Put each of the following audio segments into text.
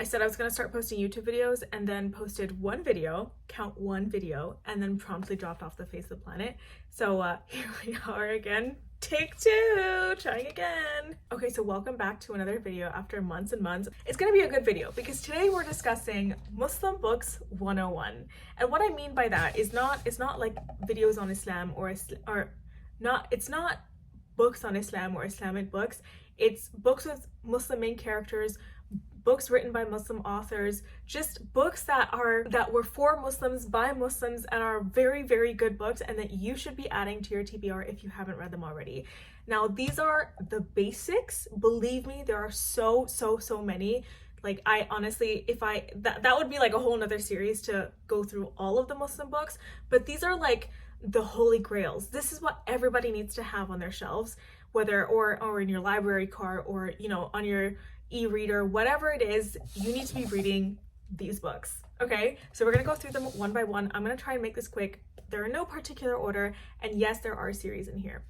said I was going to start posting YouTube videos and then posted one video, count one video, and then promptly dropped off the face of the planet. So here we are again. Take two, trying again. Okay, so welcome back to another video after months and months. It's gonna be a good video because today we're discussing Muslim books 101. And what I mean by that is it's not like videos on Islam it's not books on Islam or Islamic books. It's books with Muslim main characters, books written by Muslim authors, just books that were for Muslims by Muslims and are very, very good books and that you should be adding to your TBR if you haven't read them already. Now, these are the basics. Believe me, there are so many. Like, I honestly, that would be like a whole nother series to go through all of the Muslim books, but these are like the holy grails. This is what everybody needs to have on their shelves, whether or in your library card or, you know, on your e-reader, whatever it is, you need to be reading these books. Okay, so we're gonna go through them one by one. I'm gonna try and make this quick. There are no particular order, and yes, there are series in here.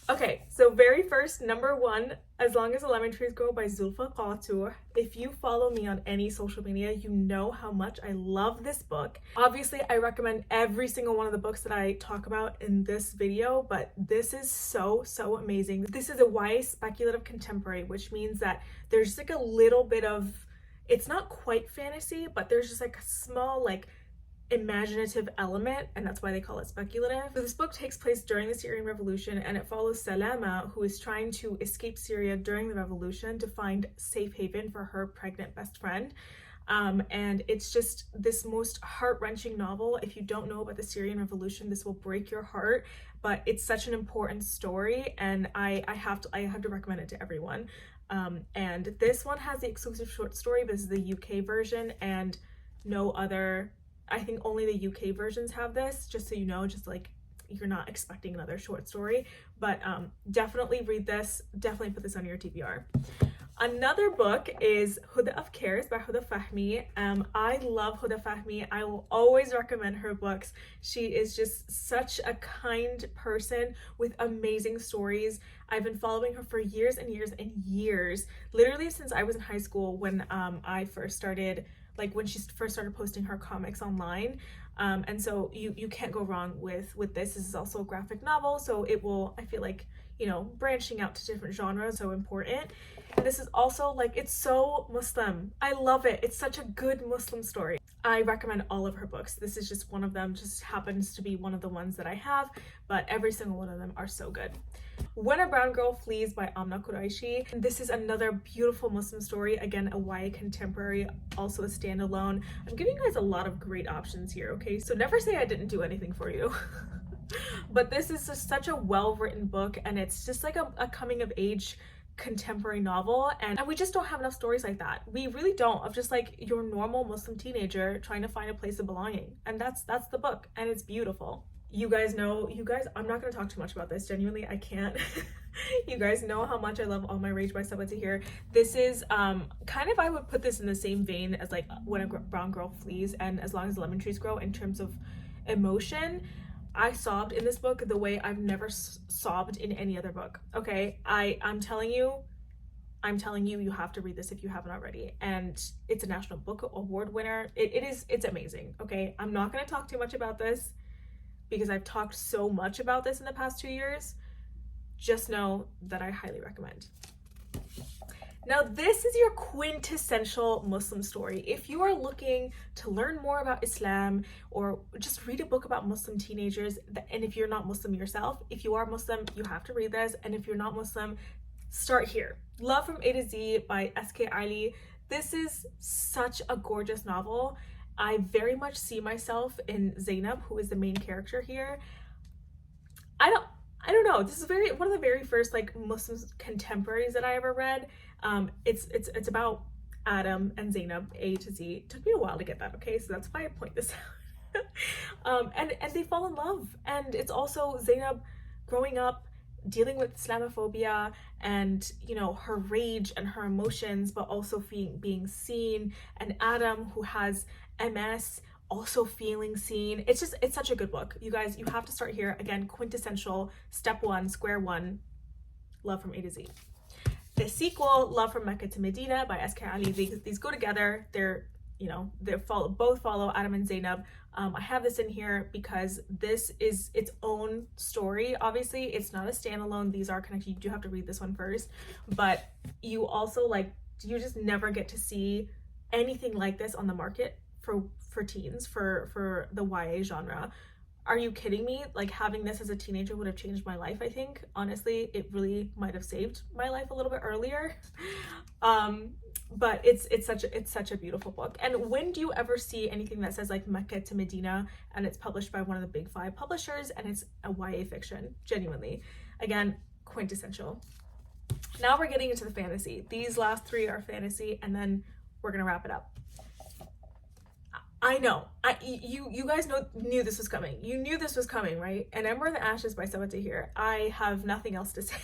Okay, so very first, number one, As Long as the Lemon Trees Grow by Zulfa Qatur. If you follow me on any social media, you know how much I love this book. Obviously, I recommend every single one of the books that I talk about in this video, but this is so amazing. This is a YA speculative contemporary, which means that there's like a little bit of, it's not quite fantasy, but there's just like a small like imaginative element, and that's why they call it speculative. So this book takes place during the Syrian Revolution, and it follows Salama, who is trying to escape Syria during the revolution to find safe haven for her pregnant best friend. And it's just this most heart-wrenching novel. If you don't know about the Syrian Revolution, this will break your heart, but it's such an important story, and I have to recommend it to everyone. And this one has the exclusive short story. This is the UK version, and no other, I think only the UK versions have this, just so you know, just like you're not expecting another short story. But definitely read this, definitely put this on your TBR. Another book is Huda of Cares by Huda Fahmy. I love Huda Fahmy. I will always recommend her books. She is just such a kind person with amazing stories. I've been following her for years and years and years, literally since I was in high school when I first started, like when she first started posting her comics online. And so you can't go wrong with this. This is also a graphic novel, so it will, I feel like, you know, branching out to different genres is so important. And this is also like, it's so Muslim. I love it. It's such a good Muslim story. I recommend all of her books. This is just one of them, just happens to be one of the ones that I have, but every single one of them are so good. When a Brown Girl Flees by Amna Quraishi. This is another beautiful Muslim story. Again, a YA contemporary, also a standalone. I'm giving you guys a lot of great options here, okay? So never say I didn't do anything for you. But this is just such a well-written book, and it's just like a coming of age contemporary novel, and we just don't have enough stories like that. We really don't, of just like your normal Muslim teenager trying to find a place of belonging, and that's the book, and it's beautiful. You guys, I'm not going to talk too much about this. Genuinely, I can't. You guys know how much I love All My Rage by Sabaa Tahir. This is kind of, I would put this in the same vein as like When a Brown Girl Flees and As Long as the Lemon Trees Grow in terms of emotion. I sobbed in this book the way I've never sobbed in any other book. Okay, I'm telling you, you have to read this if you haven't already. And it's a National Book Award winner. It's amazing. Okay, I'm not going to talk too much about this because I've talked so much about this in the past 2 years. Just know that I highly recommend. Now, this is your quintessential Muslim story. If you are looking to learn more about Islam or just read a book about Muslim teenagers, and if you're not Muslim yourself, if you are Muslim, you have to read this. And if you're not Muslim, start here. Love from A to Z by S.K. Ali. This is such a gorgeous novel. I very much see myself in Zainab, who is the main character here. I don't know. This is one of the very first like Muslim contemporaries that I ever read. It's about Adam and Zainab, A to Z. It took me a while to get that, okay? So that's why I point this out. And they fall in love. And it's also Zainab growing up, dealing with Islamophobia and, you know, her rage and her emotions, but also being seen. And Adam, who has MS, also feeling seen. It's such a good book. You guys, you have to start here. Again, quintessential, step one, square one, love from A to Z. The sequel, Love from Mecca to Medina by S.K. Ali, these go together. They're, you know, both follow Adam and Zainab. I have this in here because this is its own story. Obviously, it's not a standalone. These are connected. You do have to read this one first, but you also, like, you just never get to see anything like this on the market for teens, for the YA genre. Are you kidding me? Like, having this as a teenager would have changed my life, I think. Honestly, it really might have saved my life a little bit earlier. But it's such a beautiful book. And when do you ever see anything that says like Mecca to Medina and it's published by one of the big 5 publishers and it's a YA fiction? Genuinely. Again, quintessential. Now we're getting into the fantasy. These last 3 are fantasy, and then we're gonna wrap it up. I know, you guys knew this was coming. You knew this was coming, right? And Ember the Ashes by Azantareads. I have nothing else to say.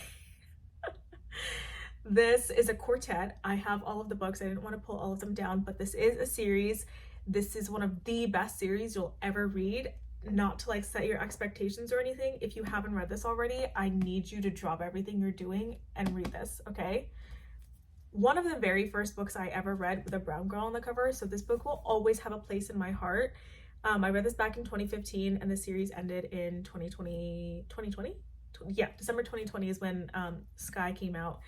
This is a quartet. I have all of the books. I didn't want to pull all of them down, but this is a series. This is one of the best series you'll ever read. Not to like set your expectations or anything. If you haven't read this already, I need you to drop everything you're doing and read this, okay? One of the very first books I ever read with a brown girl on the cover, so this book will always have a place in my heart. I read this back in 2015, and the series ended in 2020? Yeah, December 2020 is when Sky came out.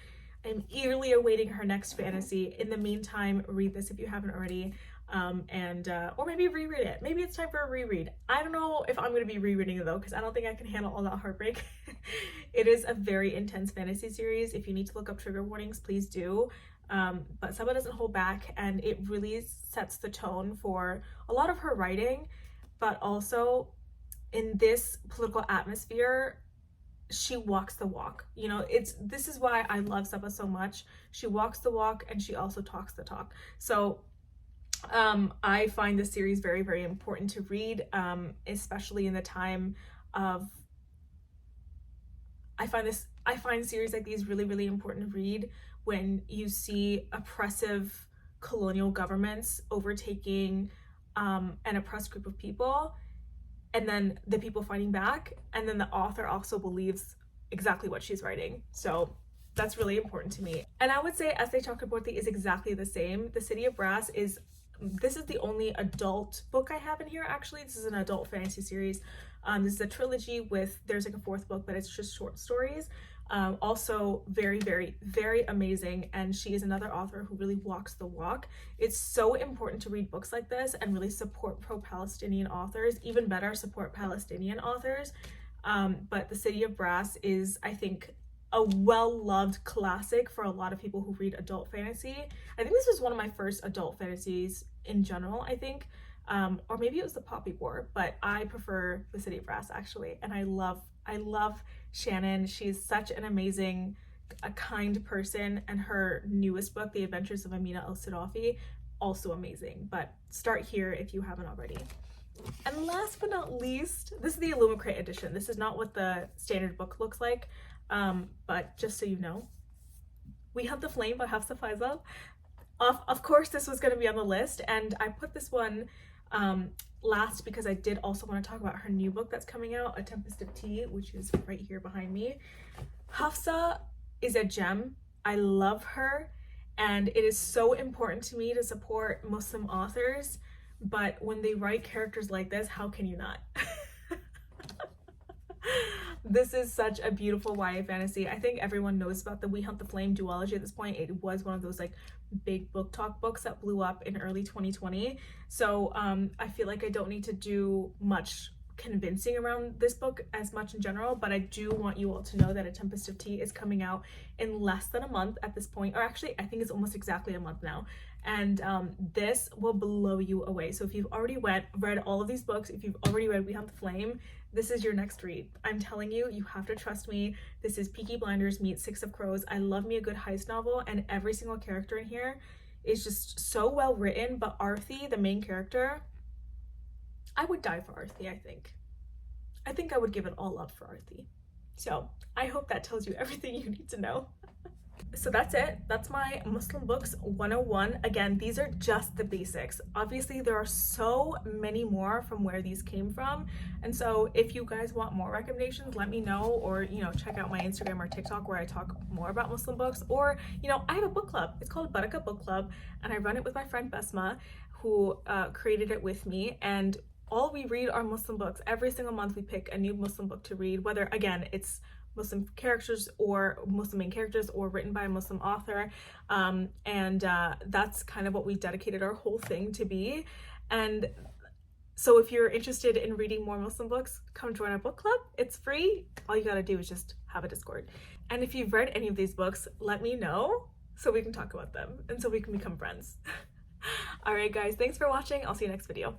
I'm eagerly awaiting her next fantasy. In the meantime, read this if you haven't already, or maybe reread it. Maybe it's time for a reread. I don't know if I'm going to be rereading it though, because I don't think I can handle all that heartbreak. It is a very intense fantasy series. If you need to look up trigger warnings, please do. But Saba doesn't hold back, and it really sets the tone for a lot of her writing, but also in this political atmosphere, she walks the walk. You know, this is why I love Saba so much. She walks the walk and she also talks the talk. So I find this series very, very important to read, especially in the time of, I find series like these really, really important to read when you see oppressive colonial governments overtaking an oppressed group of people, and then the people fighting back, and then the author also believes exactly what she's writing. So that's really important to me. And I would say Essay Chakraborty is exactly the same. The City of Brass this is the only adult book I have in here, actually. This is an adult fantasy series. This is a trilogy there's like a 4th book, but it's just short stories. Also very, very, very amazing, and she is another author who really walks the walk. It's so important to read books like this and really support pro-Palestinian authors. Even better, support Palestinian authors. But The City of Brass is, I think, a well-loved classic for a lot of people who read adult fantasy. I think this was one of my first adult fantasies in general, I think. Or maybe it was The Poppy War, but I prefer The City of Brass, actually. And I love Shannon. She's such an amazing, a kind person, and her newest book, The Adventures of Amina El-Sidafi, also amazing. But start here if you haven't already. And last but not least, this is the Illumicrate edition. This is not what the standard book looks like, but just so you know, Wehun The Flame by Hafsa Faisal. Of course, this was going to be on the list, and I put this one last because I did also want to talk about her new book that's coming out, A Tempest of Tea, which is right here behind me. Hafsa is a gem. I love her, and it is so important to me to support Muslim authors, but when they write characters like this, how can you not? This is such a beautiful YA fantasy. I think everyone knows about the Wehun The Flame duology at this point. It was one of those like big book talk books that blew up in early 2020. So I feel like I don't need to do much convincing around this book as much in general, but I do want you all to know that A Tempest of Tea is coming out in less than a month at this point, or actually I think it's almost exactly a month now. And this will blow you away. So if you've already read all of these books, if you've already read Wehun The Flame, this is your next read. I'm telling you, you have to trust me. This is Peaky Blinders meets Six of Crows. I love me a good heist novel, and every single character in here is just so well written. But Arthi, the main character, I would die for Arthi, I think. I think I would give it all up for Arthi. So I hope that tells you everything you need to know. So that's it. That's my Muslim books 101. Again, these are just the basics. Obviously, there are so many more from where these came from. And so if you guys want more recommendations, let me know, or, you know, check out my Instagram or TikTok where I talk more about Muslim books. Or, you know, I have a book club. It's called Baraka Book Club, and I run it with my friend Besma, who created it with me. And all we read are Muslim books. Every single month we pick a new Muslim book to read, whether, again, it's Muslim characters or Muslim main characters or written by a Muslim author. That's kind of what we dedicated our whole thing to be. And so if you're interested in reading more Muslim books, come join our book club. It's free. All you gotta do is just have a Discord. And if you've read any of these books, let me know so we can talk about them and so we can become friends. All right, guys, thanks for watching. I'll see you next video.